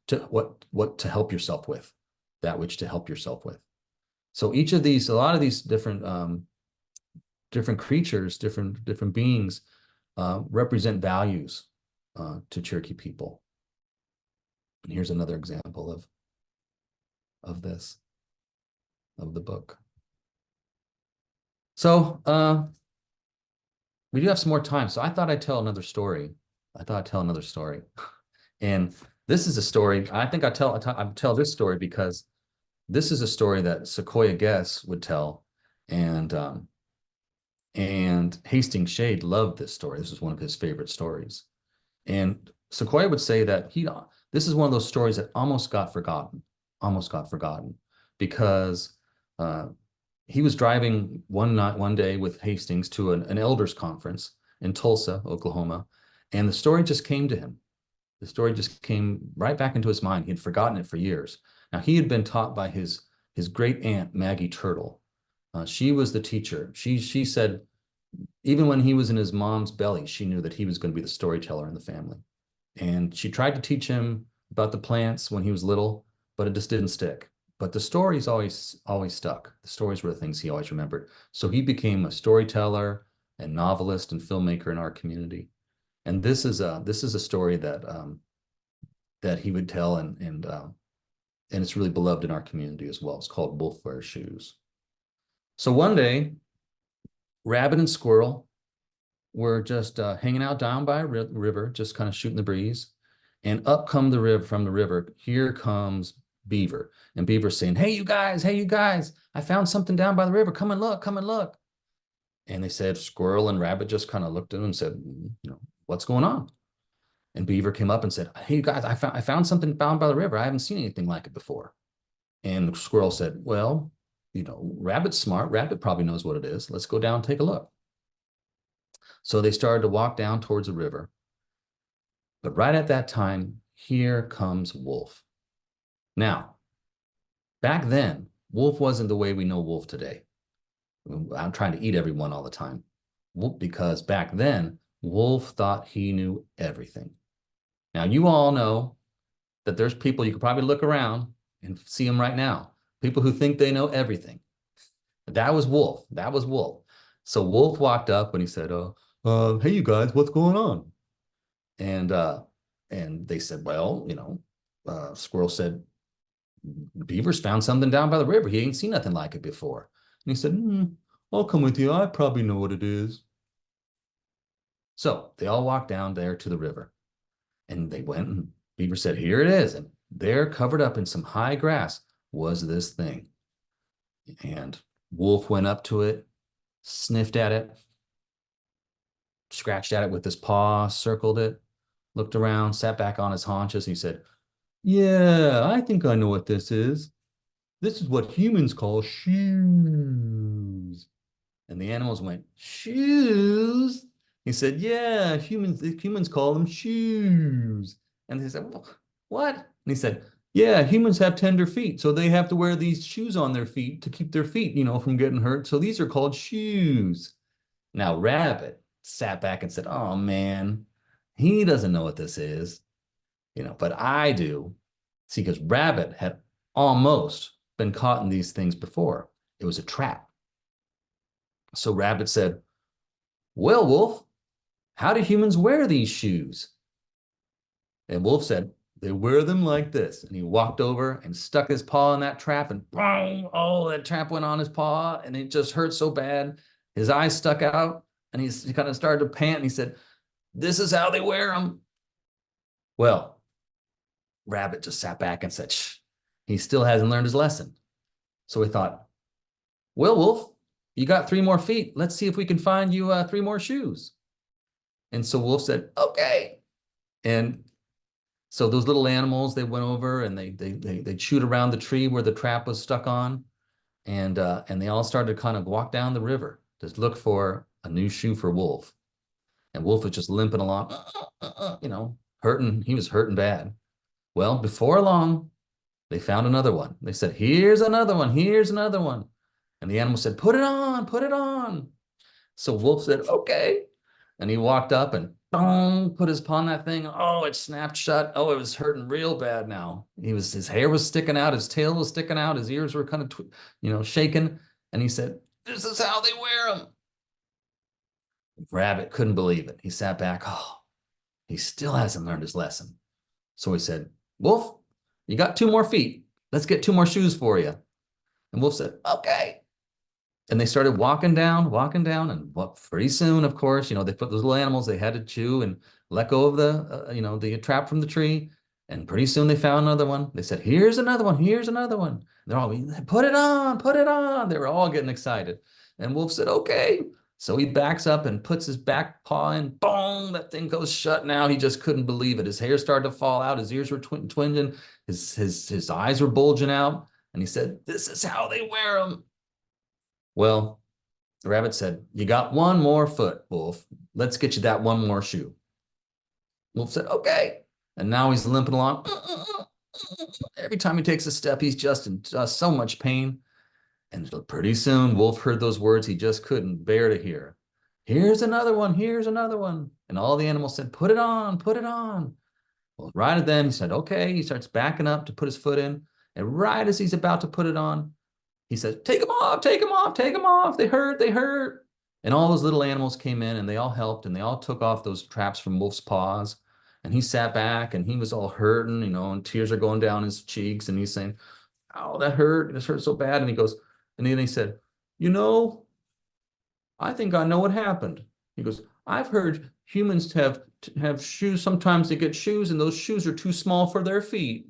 to what to help yourself with, that which to help yourself with. So each of these, a lot of these different different creatures, different beings represent values to Cherokee people. And here's another example of this, of the book. So we do have some more time. So I thought I'd tell another story. And this is a story, I think I tell this story because this is a story that Sequoia Guess would tell. And Hastings Shade loved this story. This was one of his favorite stories. And Sequoia would say that this is one of those stories that almost got forgotten because he was driving one day with Hastings to an elders conference in Tulsa, Oklahoma, and the story just came to him. The story just came right back into his mind. He had forgotten it for years. Now, he had been taught by his great aunt, Maggie Turtle. She was the teacher. She said, even when he was in his mom's belly, she knew that he was going to be the storyteller in the family. And she tried to teach him about the plants when he was little, but it just didn't stick. But the stories always stuck. The stories were the things he always remembered. So he became a storyteller and novelist and filmmaker in our community. And this is a story that that he would tell, and it's really beloved in our community as well. It's called Wolf Wears Shoes. So one day, Rabbit and Squirrel were just hanging out down by a river, just kind of shooting the breeze. And up come the river, from the river, here comes Beaver. And Beaver's saying, hey, you guys, I found something down by the river. Come and look, come and look. And they said, Squirrel and Rabbit just kind of looked at him and said, what's going on? And Beaver came up and said, hey, you guys, I found something down by the river. I haven't seen anything like it before. And the Squirrel said, well, Rabbit's smart. Rabbit probably knows what it is. Let's go down and take a look. So they started to walk down towards the river. But right at that time, here comes Wolf. Now, back then, Wolf wasn't the way we know Wolf today. I'm trying to eat everyone all the time. Because back then, Wolf thought he knew everything. Now, you all know that there's people, you could probably look around and see them right now. People who think they know everything. That was Wolf. So Wolf walked up and he said, hey, you guys, what's going on? And they said, well, Squirrel said, Beaver's found something down by the river. He ain't seen nothing like it before. And he said, I'll come with you. I probably know what it is. So they all walked down there to the river. And they went, and Beaver said, here it is. And there, covered up in some high grass, was this thing. And Wolf went up to it, sniffed at it, scratched at it with his paw, circled it, looked around, sat back on his haunches. He said, yeah, I think I know what this is. This is what humans call shoes. And the animals went, shoes? He said, yeah, humans call them shoes. And they said, what? And he said, yeah, humans have tender feet, so they have to wear these shoes on their feet to keep their feet, from getting hurt. So these are called shoes. Now, Rabbit sat back and said, oh, man, he doesn't know what this is, but I do. See, because Rabbit had almost been caught in these things before. It was a trap. So Rabbit said, well, Wolf, how do humans wear these shoes? And Wolf said, they wear them like this. And he walked over and stuck his paw in that trap, and boom, oh, that trap went on his paw, and it just hurt so bad. His eyes stuck out, and he kind of started to pant, and he said, this is how they wear them. Well, Rabbit just sat back and said, shh, he still hasn't learned his lesson. So he thought, well, Wolf, you got 3 more feet. Let's see if we can find you 3 more shoes. And so Wolf said, okay. And So those little animals, they went over and they chewed around the tree where the trap was stuck on, and they all started to kind of walk down the river to look for a new shoe for Wolf. And Wolf was just limping along, hurting. He was hurting bad. Well, before long, they found another one. They said, "Here's another one. Here's another one." And the animal said, "Put it on, put it on." So Wolf said, "Okay." And he walked up and boom, put his paw on that thing. Oh, it snapped shut. Oh, it was hurting real bad now. His hair was sticking out, his tail was sticking out, his ears were kind of shaking. And he said, "This is how they wear them." Rabbit couldn't believe it. He sat back. Oh, he still hasn't learned his lesson. So he said, "Wolf, you got 2 more feet. Let's get 2 more shoes for you." And Wolf said, "Okay." And they started walking down, and pretty soon, of course, they put those little animals, they had to chew and let go of the trap from the tree. And pretty soon they found another one. They said, "Here's another one, here's another one." They're all, "Put it on, put it on." They were all getting excited. And Wolf said, "Okay." So he backs up and puts his back paw in, boom, that thing goes shut now. He just couldn't believe it. His hair started to fall out. His ears were twinging. His eyes were bulging out. And he said, "This is how they wear them." Well, the rabbit said, "You got 1 more foot, Wolf. Let's get you that 1 more shoe." Wolf said, "Okay." And now he's limping along. Every time he takes a step, he's just in so much pain. And pretty soon, Wolf heard those words he just couldn't bear to hear. "Here's another one. Here's another one." And all the animals said, "Put it on. Put it on." Well, right then, he said, "Okay." He starts backing up to put his foot in. And right as he's about to put it on, he said, "Take them off, take them off, take them off. They hurt, they hurt." And all those little animals came in and they all helped and they all took off those traps from Wolf's paws. And he sat back and he was all hurting, and tears are going down his cheeks. And he's saying, "Oh, that hurt. This hurt so bad." And he goes, and then he said, "You know, I think I know what happened." He goes, "I've heard humans have shoes. Sometimes they get shoes and those shoes are too small for their feet.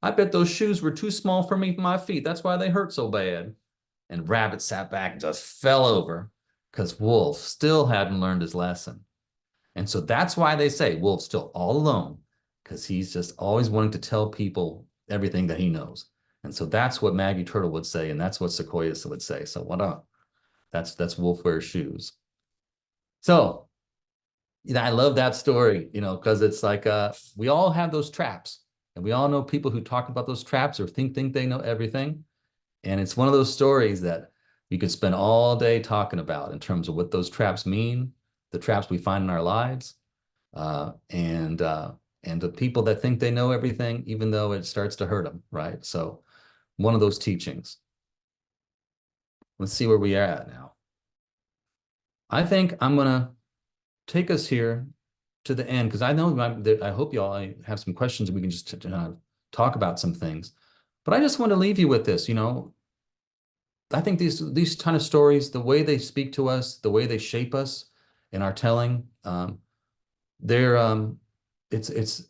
I bet those shoes were too small for my feet. That's why they hurt so bad." And Rabbit sat back and just fell over because Wolf still hadn't learned his lesson. And so that's why they say Wolf's still all alone, because he's just always wanting to tell people everything that he knows. And so that's what Maggie Turtle would say, and that's what Sequoias would say. So what up? That's Wolf wears shoes. So I love that story, because it's like we all have those traps, and we all know people who talk about those traps or think they know everything. And it's one of those stories that you could spend all day talking about in terms of what those traps mean, the traps we find in our lives, and the people that think they know everything, even though it starts to hurt them, right? So one of those teachings. Let's see where we are at now. I think I'm going to take us here to the end, because I know I hope y'all have some questions and we can just talk about some things. But I just want to leave you with this, I think these kind of stories, the way they speak to us, the way they shape us in our telling, it's the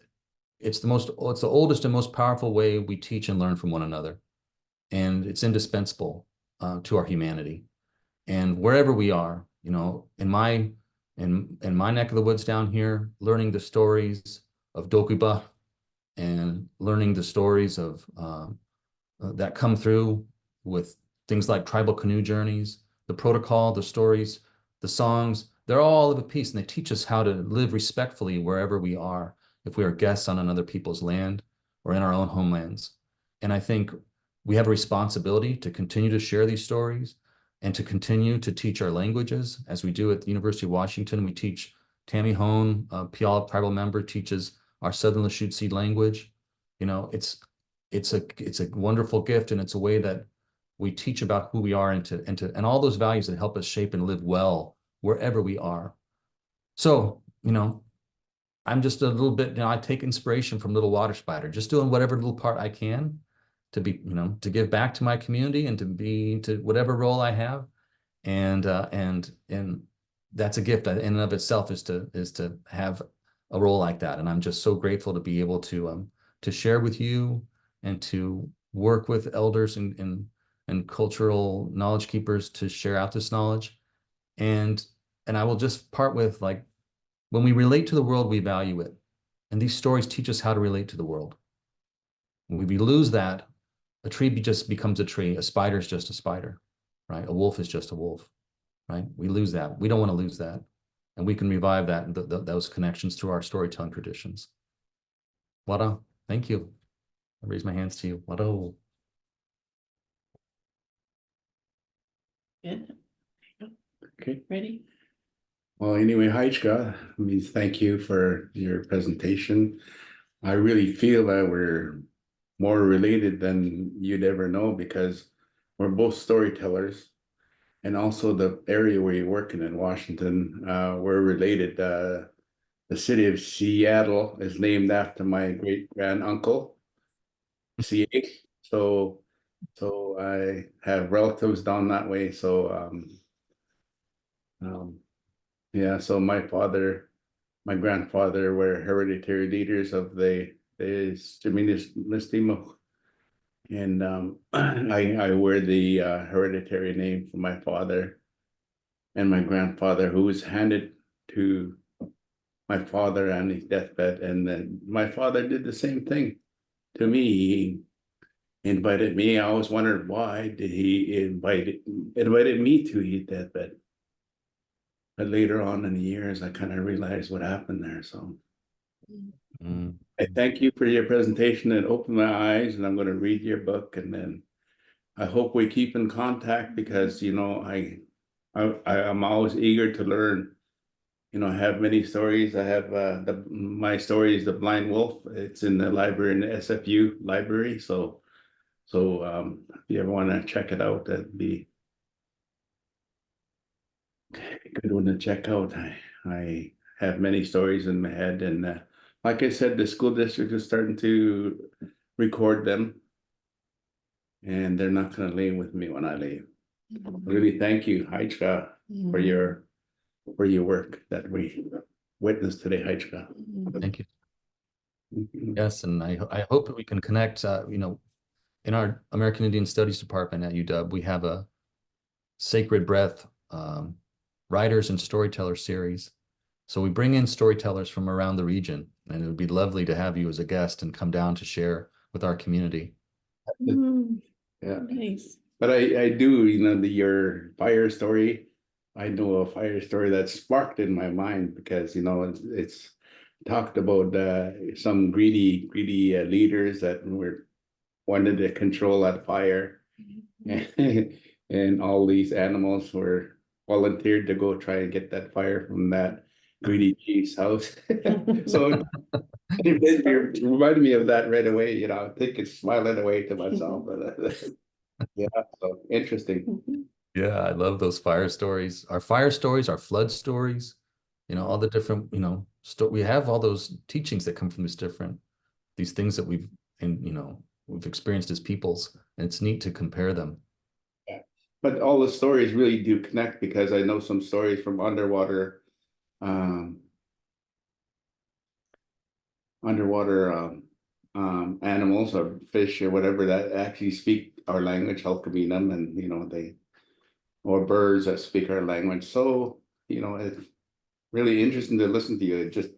oldest and most powerful way we teach and learn from one another, and it's indispensable to our humanity. And wherever we are, in my neck of the woods down here, learning the stories of Dokuba and learning the stories of that come through with things like tribal canoe journeys, the protocol, the stories, the songs, they're all of a piece, and they teach us how to live respectfully wherever we are, if we are guests on another people's land or in our own homelands. And I think we have a responsibility to continue to share these stories and to continue to teach our languages, as we do at the University of Washington. We teach Tammy Hone, a Puyallup tribal member, teaches our Southern Lushootseed language. It's a wonderful gift, and it's a way that we teach about who we are and all those values that help us shape and live well wherever we are. So, I'm just a little bit, I take inspiration from Little Water Spider, just doing whatever little part I can to be, to give back to my community and to whatever role I have. And that's a gift in and of itself, is to have a role like that. And I'm just so grateful to be able to share with you and to work with elders and cultural knowledge keepers to share out this knowledge. And I will just part with, like, when we relate to the world, we value it. And these stories teach us how to relate to the world. When we lose that, a tree just becomes a tree. A spider is just a spider, right? A wolf is just a wolf, right? We lose that. We don't want to lose that. And we can revive that, those connections through our storytelling traditions. Wada, thank you. I raise my hands to you. Wada. Good. Okay. Ready? Well, anyway, Haichka, I mean, thank you for your presentation. I really feel that we're more related than you'd ever know because we're both storytellers. And also the area where you're working in Washington, we're related. The city of Seattle is named after my great granduncle, CA. So I have relatives down that way. So yeah, so my grandfather were hereditary leaders of the Stiminismo. And I wear the hereditary name for my father and my grandfather, who was handed to my father on his deathbed. And then my father did the same thing to me. He invited me. I always wondered why did he invited me to his deathbed. But later on in the years, I kind of realized what happened there. So I thank you for your presentation. It opened my eyes, and I'm going to read your book, and then I hope we keep in contact because I'm always eager to learn. I have many stories. I have my story is The Blind Wolf. It's in the library, in the SFU library. So if you ever want to check it out, that'd be a good one to check out. I have many stories in my head, and like I said, the school district is starting to record them, and they're not going to leave with me when I leave. Really, thank you, Haichka, for your work that we witnessed today, Haichka. Thank you. Mhm. Yes, and I hope that we can connect, in our American Indian Studies department at UW, we have a Sacred Breath writers and storyteller series. So we bring in storytellers from around the region, and it would be lovely to have you as a guest and come down to share with our community. Yeah, Nice. but I do, your fire story. I know a fire story that sparked in my mind because it's talked about some greedy leaders that wanted to control that fire, and all these animals were volunteered to go try and get that fire from that greedy chief's house. So it reminded me of that right away. I think it's smiling away to myself, but yeah, so interesting. Yeah, I love those fire stories. Our fire stories, our flood stories, all the different, we have all those teachings that come from these things that we've experienced as peoples, and it's neat to compare them. Yeah. But all the stories really do connect because I know some stories from um, animals or fish or whatever that actually speak our language, Halkaminam, and or birds that speak our language. So it's really interesting to listen to you. It just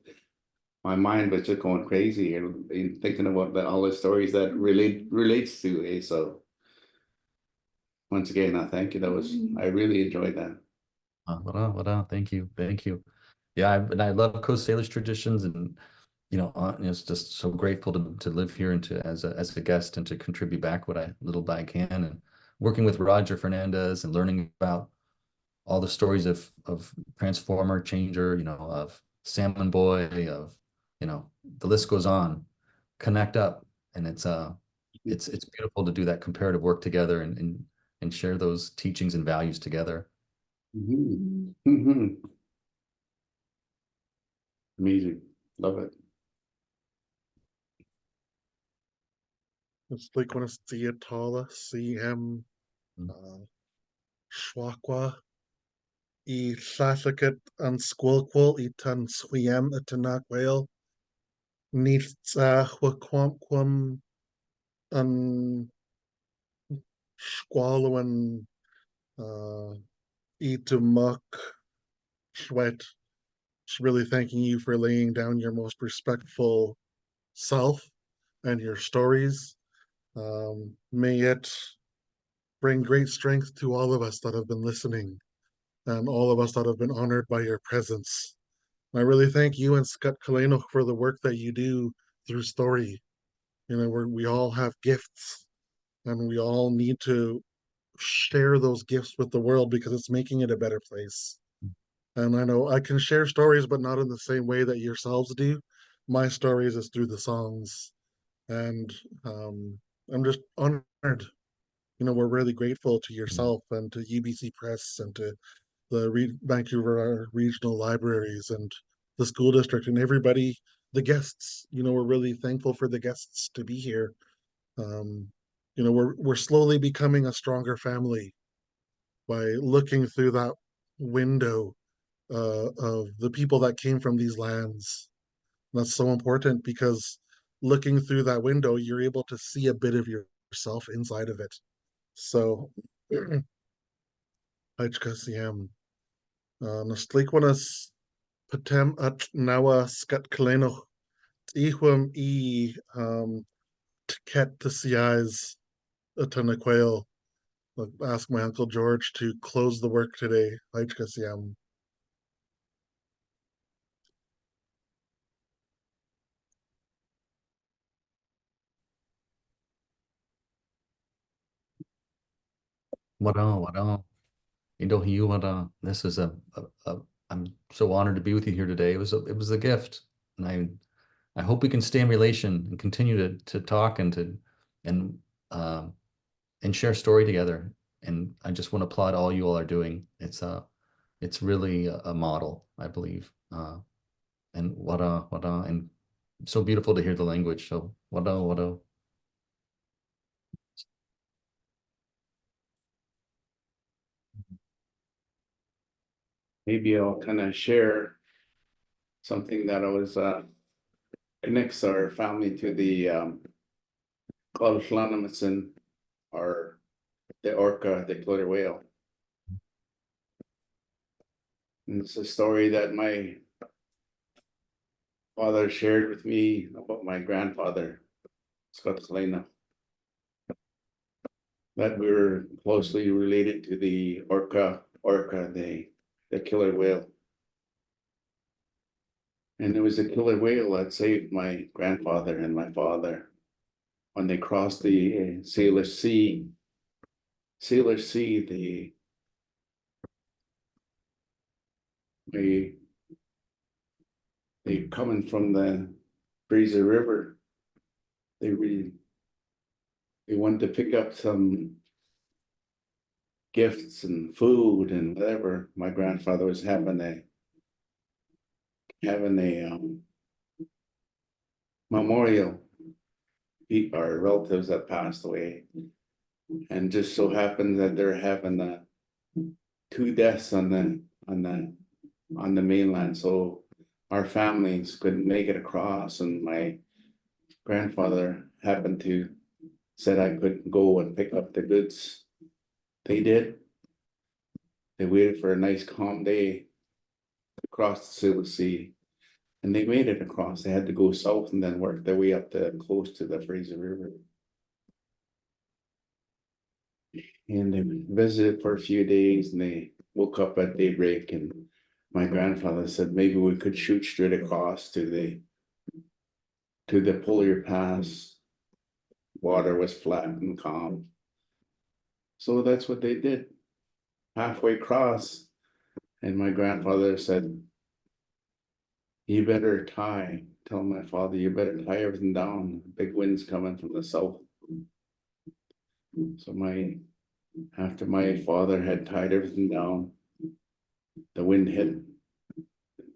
my mind was just going crazy and thinking about all the stories that relates to it. So once again, I thank you. I really enjoyed that. Thank you. Thank you. Yeah, and I love Coast Salish traditions, and it's just so grateful to live here and to as a guest and to contribute back what I little I can, and working with Roger Fernandez and learning about all the stories of Transformer, Changer, of Salmon Boy, of the list goes on. Connect up, and it's beautiful to do that comparative work together and share those teachings and values together. Mhm. Mhm. Amazing. Love it. It's like when it's Diatala, CM, Schwakwa, I Llallagyd yn sgwylgwyl I tan swiem y tynagweil, Nid chwakwam yn sgwalw yn I dymok llwed just really thanking you for laying down your most respectful self and your stories. May it bring great strength to all of us that have been listening and all of us that have been honored by your presence. I really thank you and Scott Kaleno for the work that you do through story. We all have gifts and we all need to share those gifts with the world because it's making it a better place. And I know I can share stories, but not in the same way that yourselves do. My stories is through the songs. And I'm just honored. We're really grateful to yourself and to UBC Press and to the Vancouver regional libraries and the school district and everybody, the guests. We're really thankful for the guests to be here. Um, we're slowly becoming a stronger family by looking through that window of the people that came from these lands. That's so important because looking through that window, you're able to see a bit of yourself inside of it. So, HKCM. Nastlikwanas patem at nawa skat kaleno ihwam tket to size atanaquail. Ask my Uncle George to close the work today. HKCM. What on? This is I'm so honored to be with you here today. It was a gift. And I hope we can stay in relation and continue to talk and uh, and share story together. And I just want to applaud all you all are doing. It's really a model, I believe. And and so beautiful to hear the language. So what. Maybe I'll kind of share something that was connects our family to the Kalashlanamasan, or the orca, the killer whale. And it's a story that my father shared with me about my grandfather, Scott Kalena, that we were closely related to the orca, the killer whale. And it was a killer whale that saved my grandfather and my father when they crossed the Syeyutsus Sea. Syeyutsus Sea, they coming from the Fraser River. They wanted to pick up some gifts and food and whatever. My grandfather was having a memorial. Our relatives that passed away, and just so happened that they're having two deaths on the mainland. So our families couldn't make it across, and my grandfather happened to said I could go and pick up the goods. They did. They waited for a nice calm day to cross the Syeyutsus Sea, and they made it across. They had to go south and then work their way up to close to the Fraser River. And they visited for a few days, and they woke up at daybreak, and my grandfather said maybe we could shoot straight across to the polar pass. Water was flat and calm. So that's what they did. Halfway across, and my grandfather said, you better tell my father, you better tie everything down. Big winds coming from the south. So after my father had tied everything down, the wind hit.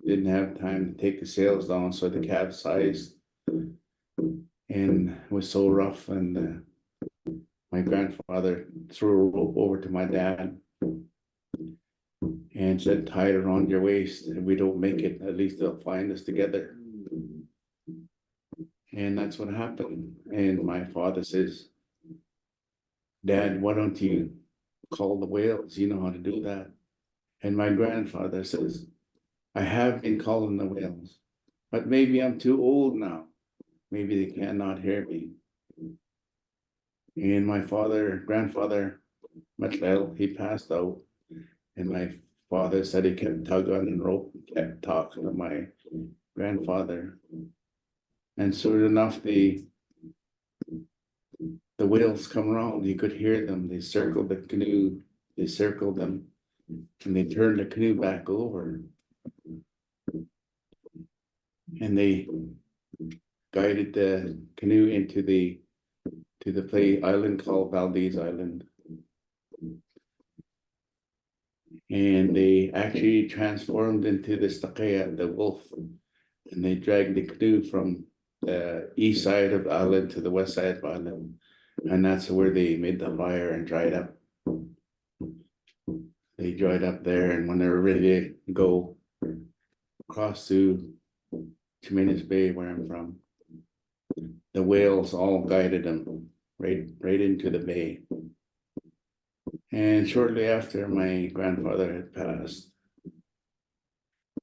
Didn't have time to take the sails down, so they capsized, and it was so rough. And my grandfather threw a rope over to my dad and said, tie it around your waist. If we don't make it, at least they'll find us together. And that's what happened. And my father says, Dad, why don't you call the whales? You know how to do that. And my grandfather says, I have been calling the whales, but maybe I'm too old now. Maybe they cannot hear me. And my grandfather, Matlel, he passed out. And my father said he kept tugging on the rope, kept talking to my grandfather. And soon enough, the whales come around. He could hear them. They circled the canoe. They circled them, and they turned the canoe back over. And they guided the canoe into the play island called Valdez Island. And they actually transformed into the stakea, the wolf, and they dragged the canoe from the east side of the island to the west side of the island, and that's where they made the fire and dried up. They dried up there, and when they were ready to go across to Jimenez Bay, where I'm from, the whales all guided them right into the bay. And shortly after, my grandfather had passed.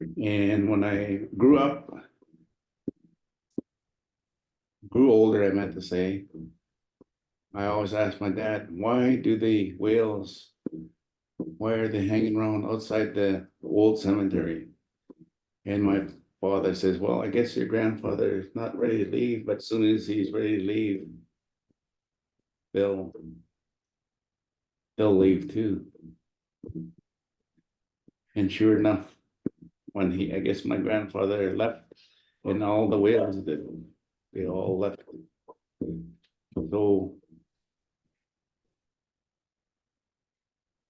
And when I grew older, I meant to say, I always asked my dad, why do the whales, why are they hanging around outside the old cemetery? And my father says, well, I guess your grandfather is not ready to leave, but as soon as he's ready to leave, they'll leave too. And sure enough, when I guess my grandfather left, and all the whales did, they all left. So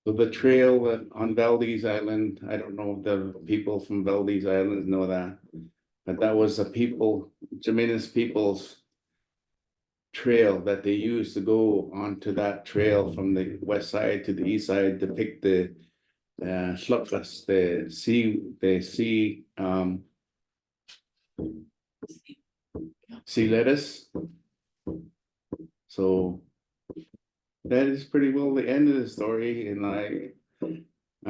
the trail on Valdez Island, I don't know if the people from Valdez Island know that, but that was a Jimenez people's trail that they used to go onto that trail from the west side to the east side to pick the schluckas, the sea lettuce. So that is pretty well the end of the story. And I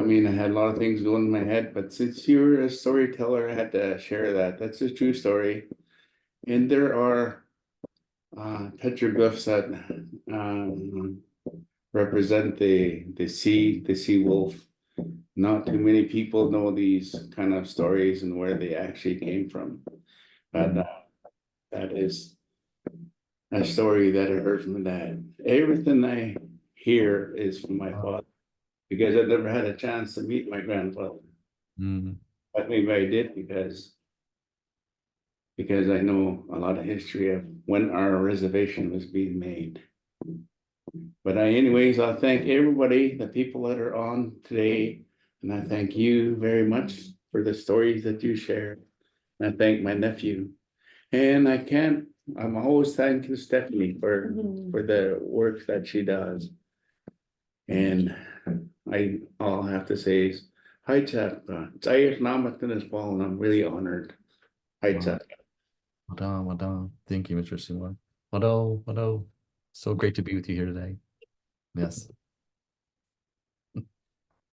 mean, I had a lot of things going in my head, but since you're a storyteller, I had to share that. That's a true story. And there are petroglyphs that represent the sea wolf. Not too many people know these kind of stories and where they actually came from. But that is a story that I heard from my dad. Everything I hear is from my father, because I never had a chance to meet my grandfather. Mm. But maybe I did because I know a lot of history of when our reservation was being made. But anyways, I thank everybody, the people that are on today, and I thank you very much for the stories that you shared. And I thank my nephew. And I'm always thanking Stephanie for the work that she does. And all I have to say is, hi, Chap. And I'm really honored. Hi, Wow. Chap. Madam. Thank you, Mr. Suma. Hello. So great to be with you here today. Yes.